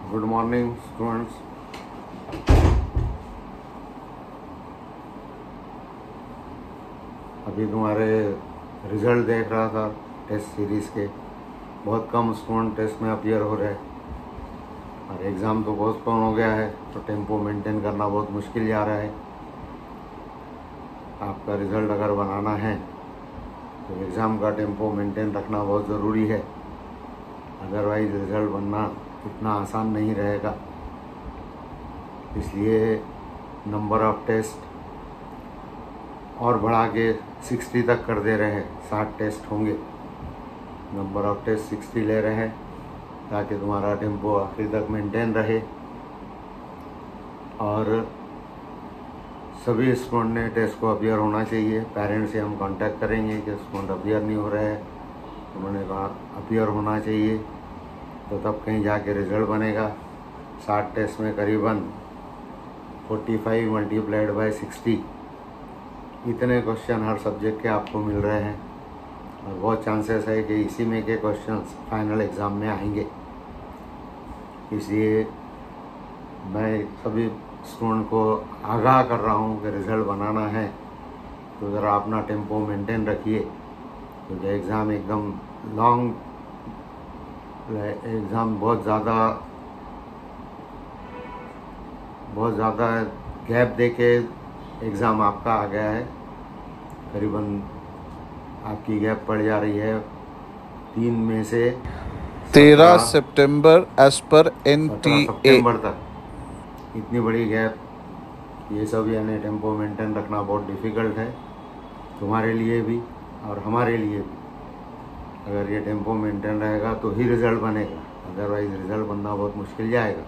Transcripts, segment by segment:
Good morning students. अभी तुम्हारे result देख रहा था टेस्ट सीरीज़ के। बहुत कम स्टूडेंट टेस्ट में अपीयर हो रहे और एग्ज़ाम तो पोस्टपोन हो गया है, तो टेम्पो मेंटेन करना बहुत मुश्किल जा रहा है। आपका रिज़ल्ट अगर बनाना है तो एग्ज़ाम का टेम्पो मेंटेन रखना बहुत ज़रूरी है, अदरवाइज़ रिज़ल्ट बनना इतना आसान नहीं रहेगा। इसलिए नंबर ऑफ़ टेस्ट और बढ़ा के 60 तक कर दे रहे हैं। 60 टेस्ट होंगे, नंबर ऑफ़ टेस्ट 60 ले रहे हैं ताकि तुम्हारा टेम्पो आखिर तक मेंटेन रहे। और सभी स्टूडेंट ने टेस्ट को अपीयर होना चाहिए। पेरेंट्स से हम कांटेक्ट करेंगे कि स्टूडेंट अपीयर नहीं हो रहे हैं, उन्होंने कहा अपीयर होना चाहिए, तो तब कहीं जाके रिज़ल्ट बनेगा। 60 टेस्ट में करीबन 45 मल्टीप्लाइड बाय 60 इतने क्वेश्चन हर सब्जेक्ट के आपको मिल रहे हैं और बहुत चांसेस है कि इसी में के क्वेश्चंस फाइनल एग्ज़ाम में आएंगे। इसलिए मैं सभी स्टूडेंट को आगाह कर रहा हूँ कि रिज़ल्ट बनाना है तो ज़रा अपना टेम्पो मेंटेन रखिए, क्योंकि एग्ज़ाम एकदम लॉन्ग एग्ज़ाम बहुत ज़्यादा गैप देके एग्ज़ाम आपका आ गया है। करीबन आपकी गैप पड़ जा रही है 3 में से 13 सितंबर एज पर NTA सितंबर तक। इतनी बड़ी गैप, ये सब यानी टेम्पो मेंटेन रखना बहुत डिफ़िकल्ट है तुम्हारे लिए भी और हमारे लिए भी। अगर ये टेम्पो मेंटेन रहेगा तो ही रिज़ल्ट बनेगा, अदरवाइज़ रिज़ल्ट बनना बहुत मुश्किल जाएगा।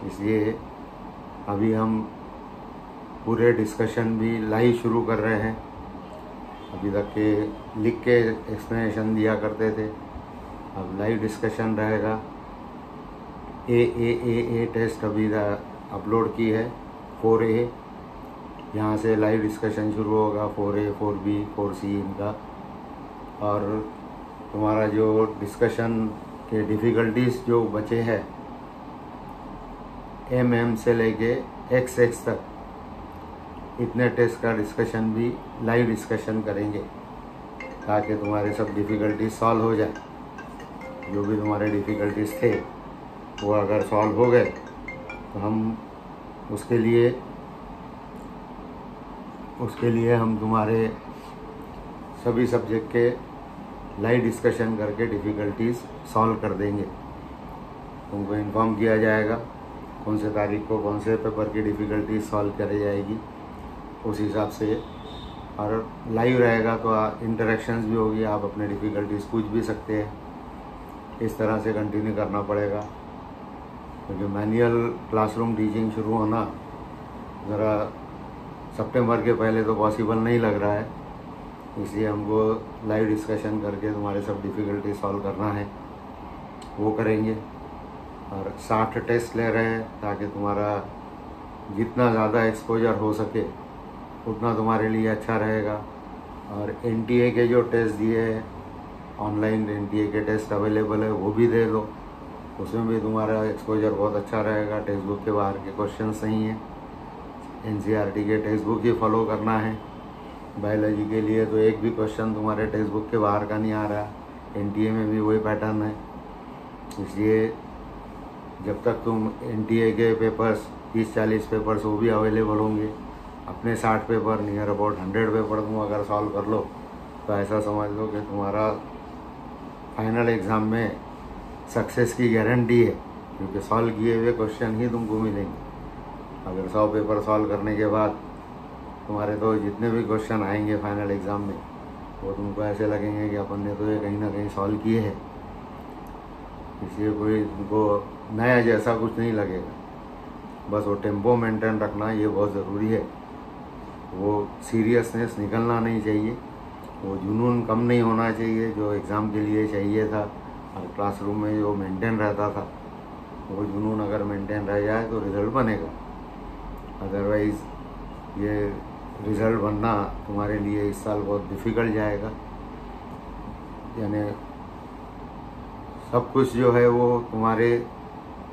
इसलिए अभी हम पूरे डिस्कशन भी लाइव शुरू कर रहे हैं। अभी तक के लिख के एक्सप्लेनेशन दिया करते थे, अब लाइव डिस्कशन रहेगा। ए टेस्ट अभी अपलोड की है 4A, यहाँ से लाइव डिस्कशन शुरू होगा 4A, 4B, 4C इनका। और तुम्हारा जो डिस्कशन के डिफ़िकल्टीज़ जो बचे हैं MM से लेके XX तक, इतने टेस्ट का डिस्कशन भी लाइव डिस्कशन करेंगे ताकि तुम्हारे सब डिफ़िकल्टीज सॉल्व हो जाए। जो भी तुम्हारे डिफ़िकल्टीज थे वो अगर सॉल्व हो गए तो हम उसके लिए हम तुम्हारे सभी सब्जेक्ट के लाइव डिस्कशन करके डिफ़िकल्टीज सॉल्व कर देंगे। तुमको इन्फॉर्म किया जाएगा कौन से तारीख को कौन से पेपर की डिफ़िकल्टीज सॉल्व करी जाएगी, उस हिसाब से। और लाइव रहेगा तो इंटरेक्शंस भी होगी, आप अपने डिफ़िकल्टीज पूछ भी सकते हैं। इस तरह से कंटिन्यू करना पड़ेगा, क्योंकि मैनुअल क्लासरूम टीचिंग शुरू होना ज़रा सितंबर के पहले तो पॉसिबल नहीं लग रहा है। इसलिए हमको लाइव डिस्कशन करके तुम्हारे सब डिफ़िकल्टी सॉल्व करना है, वो करेंगे। और 60 टेस्ट ले रहे हैं ताकि तुम्हारा जितना ज़्यादा एक्सपोजर हो सके उतना तुम्हारे लिए अच्छा रहेगा। और NTA के जो टेस्ट दिए हैं, ऑनलाइन NTA के टेस्ट अवेलेबल है, वो भी दे लो, उसमें भी तुम्हारा एक्सपोजर बहुत अच्छा रहेगा। टेक्स्ट बुक के बाहर के क्वेश्चंस नहीं हैं, NCERT के टेक्स्ट बुक ही फॉलो करना है। बायोलॉजी के लिए तो एक भी क्वेश्चन तुम्हारे टेक्स्ट बुक के बाहर का नहीं आ रहा, NTA में भी वही पैटर्न है। इसलिए जब तक तुम NTA के पेपर्स 30-40 पेपर्स वो भी अवेलेबल होंगे, अपने 60 पेपर नियर अबाउट 100 पेपर तुम अगर सॉल्व कर लो तो ऐसा समझ लो कि तुम्हारा फाइनल एग्ज़ाम में सक्सेस की गारंटी है, क्योंकि सॉल्व किए हुए क्वेश्चन ही तुमको मिलेंगे। अगर 100 पेपर सॉल्व करने के बाद तुम्हारे तो जितने भी क्वेश्चन आएंगे फाइनल एग्ज़ाम में, वो तुमको ऐसे लगेंगे कि अपन ने तो ये कहीं ना कहीं सॉल्व किए हैं। इसलिए कोई तुमको नया जैसा कुछ नहीं लगेगा। बस वो टेम्पो मेंटेन रखना ये बहुत ज़रूरी है। वो सीरियसनेस निकलना नहीं चाहिए, वो जुनून कम नहीं होना चाहिए जो एग्ज़ाम के लिए चाहिए था और क्लासरूम में जो मेंटेन रहता था, वो जुनून अगर मेंटेन रह जाए तो रिज़ल्ट बनेगा। अदरवाइज़ ये रिज़ल्ट बनना तुम्हारे लिए इस साल बहुत डिफ़िकल्ट जाएगा। यानी सब कुछ जो है वो तुम्हारे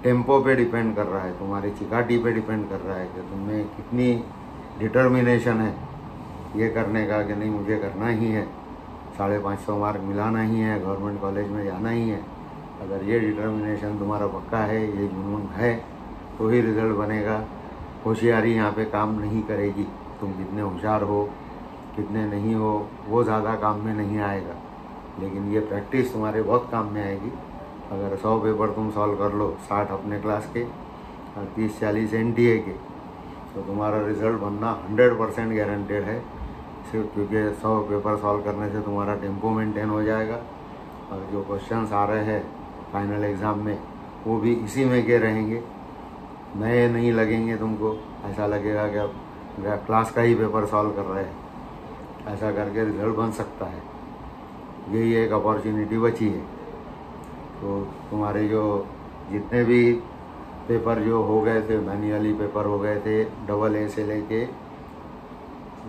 टेम्पो पे डिपेंड कर रहा है, तुम्हारी चिकाटी पे डिपेंड कर रहा है कि तुम्हें कितनी डिटर्मिनेशन है ये करने का कि नहीं मुझे करना ही है, 550 मार्क मिलाना ही है, गवर्नमेंट कॉलेज में जाना ही है। अगर ये डिटर्मिनेशन तुम्हारा पक्का है, ये जुनून है, तो ही रिजल्ट बनेगा। होशियारी यहाँ पे काम नहीं करेगी। तुम कितने होशियार हो कितने नहीं हो वो ज़्यादा काम में नहीं आएगा, लेकिन ये प्रैक्टिस तुम्हारे बहुत काम में आएगी। अगर 100 पेपर तुम सॉल्व कर लो, 60 अपने क्लास के और 30-40 NTA के, तो तुम्हारा रिज़ल्ट बनना 100% गारंटेड है। सिर्फ क्योंकि 100 पेपर सॉल्व करने से तुम्हारा टेम्पो मेंटेन हो जाएगा, और जो क्वेश्चंस आ रहे हैं फाइनल एग्ज़ाम में वो भी इसी में के रहेंगे, नए नहीं लगेंगे तुमको। ऐसा लगेगा कि अब क्लास का ही पेपर सॉल्व कर रहे हैं। ऐसा करके रिजल्ट बन सकता है। यही एक अपॉर्चुनिटी बची है। तो तुम्हारे जो जितने भी पेपर जो हो गए थे, मैन्युअली पेपर हो गए थे, AA से लेके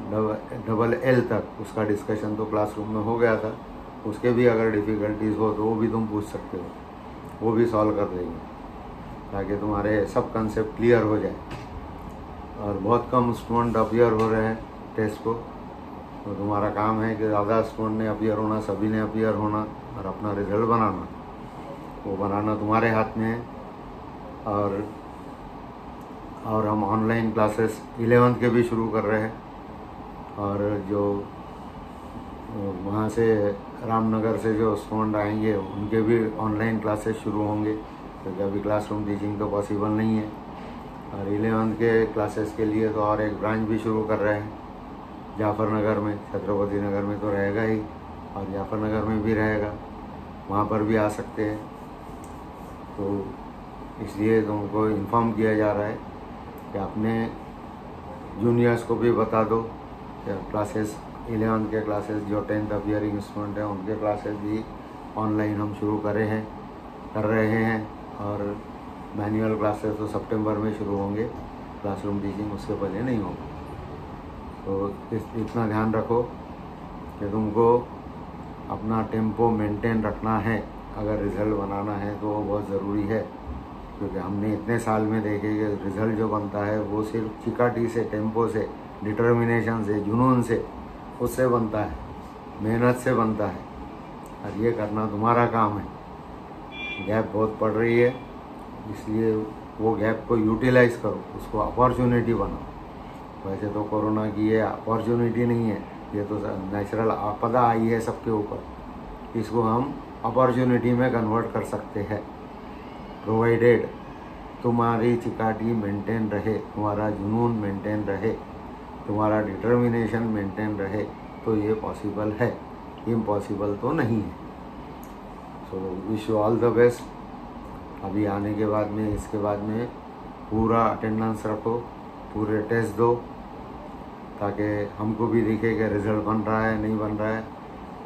LL तक, उसका डिस्कशन तो क्लासरूम में हो गया था। उसके भी अगर डिफ़िकल्टीज़ हो तो वो भी तुम पूछ सकते हो, वो भी सॉल्व कर देंगे, ताकि तुम्हारे सब कंसेप्ट क्लियर हो जाए। और बहुत कम स्टूडेंट अपीयर हो रहे हैं टेस्ट को, तो तुम्हारा काम है कि ज़्यादा स्टूडेंट ने अपीयर होना, सभी ने अपीयर होना और अपना रिजल्ट बनाना। वो बनाना तुम्हारे हाथ में है। और हम ऑनलाइन क्लासेस 11th के भी शुरू कर रहे हैं, और जो वहाँ से रामनगर से जो स्टूडेंट आएंगे उनके भी ऑनलाइन क्लासेस शुरू होंगे, क्योंकि अभी क्लासरूम टीचिंग तो पॉसिबल नहीं है। और 11th के क्लासेस के लिए तो और एक ब्रांच भी शुरू कर रहे हैं जाफर नगर में। छत्रपति नगर में तो रहेगा ही, और जाफर नगर में भी रहेगा, वहाँ पर भी आ सकते हैं। तो इसलिए तुमको इन्फॉर्म किया जा रहा है कि अपने जूनियर्स को भी बता दो कि क्लासेस 11th के क्लासेस जो 10th अपीयरिंग स्टूडेंट हैं उनके क्लासेस भी ऑनलाइन हम शुरू कर रहे हैं। और मैनुअल क्लासेस तो सितंबर में शुरू होंगे, क्लासरूम टीचिंग उससे पहले नहीं होगा। तो इतना ध्यान रखो कि तुमको अपना टेम्पो मेंटेन रखना है। अगर रिज़ल्ट बनाना है तो वो बहुत ज़रूरी है, क्योंकि हमने इतने साल में देखे कि रिज़ल्ट जो बनता है वो सिर्फ चिकाटी से, टेम्पो से, डिटर्मिनेशन से, जुनून से, उससे बनता है, मेहनत से बनता है। और ये करना तुम्हारा काम है। गैप बहुत पड़ रही है, इसलिए वो गैप को यूटिलाइज़ करो, उसको अपॉर्चुनिटी बनाओ। वैसे तो कोरोना की ये अपॉर्चुनिटी नहीं है, ये तो नेचुरल आपदा आई है सबके ऊपर। इसको हम अपॉर्चुनिटी में कन्वर्ट कर सकते हैं, प्रोवाइडेड तुम्हारी चिकाटी मेंटेन रहे, तुम्हारा जुनून मेंटेन रहे, तुम्हारा डिटर्मिनेशन मेंटेन रहे, तो ये पॉसिबल है। इम्पॉसिबल तो नहीं है। So wish you all the best. अभी आने के बाद में, इसके बाद में पूरा अटेंडेंस रखो, पूरे टेस्ट दो, ताकि हमको भी दिखे कि रिज़ल्ट बन रहा है नहीं बन रहा है।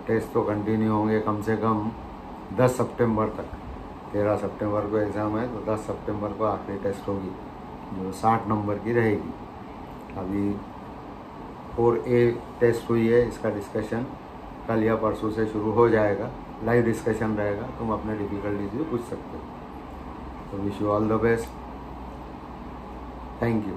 टेस्ट तो कंटिन्यू होंगे कम से कम 10 सितंबर तक। 13 सितंबर को एग्ज़ाम है, तो 10 सितंबर को आखिरी टेस्ट होगी जो 60 नंबर की रहेगी। अभी 4A टेस्ट हुई है, इसका डिस्कशन कल या परसों से शुरू हो जाएगा, लाइव डिस्कशन रहेगा, तुम अपने डिफ़िकल्टीज भी पूछ सकते हो। तो wish you all the best. Thank you.